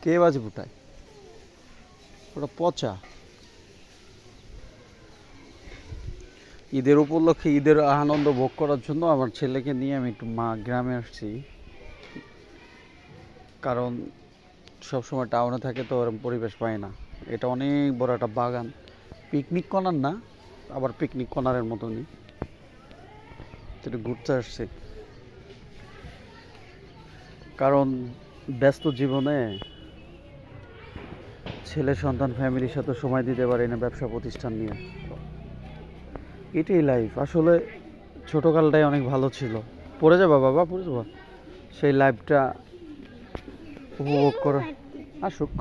কে বাজি ফুটায়? ওটা পচা। ঈদের উপলক্ষে ঈদের আনন্দ ভোগ করার জন্য আমার ছেলেকে নিয়ে আমি একটু গ্রামে আসছি। কারণ সবসময় টাউনে থাকে তো ওরকম পরিবেশ পায় না। এটা অনেক বড় একটা বাগান, পিকনিক কর্নার না, আবার পিকনিক কর্নারের মতনই। একটু ঘুরতে আসছি, কারণ ব্যস্ত জীবনে ছেলে সন্তান ফ্যামিলির সাথে সময় দিতে পারি না, ব্যবসা প্রতিষ্ঠান নিয়ে। এটাই লাইফ আসলে। ছোটোকালটাই অনেক ভালো ছিল। পড়ে যাবা বাবা, পড়ে যাবা। সেই লাইফটা উপভোগ করে আসুক।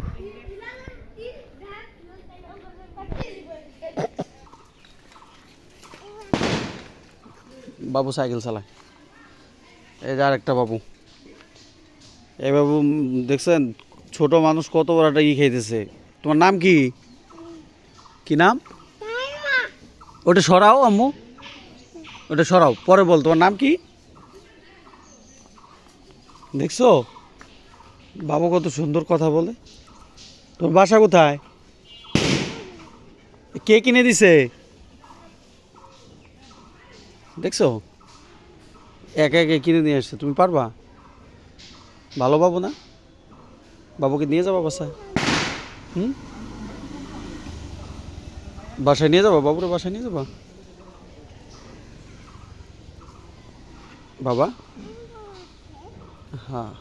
বাবু সাইকেল চালায়। এই যে আরেকটা বাবু। এই বাবু দেখছেন ছোট মানুষ কত বড় একটা খাইতেছে। তোমার নাম কি? কি নাম? ওটা সরাও আম্মু, ওটা সরাও, পরে বল। তোমার নাম কি? দেখছো বাবু কত সুন্দর কথা বলে। তোমার বাসা কোথায়? কে কিনে দিছে? দেখছো একে একে কিনে নিয়ে আসছে। তুমি পারবা? ভালো বাবু না? বাবুকে নিয়ে যাবা বাসায়? হুম, বাসায় নিয়ে যাবা বাবুরে? বাসায় নিয়ে যাবা বাবা? হ্যাঁ।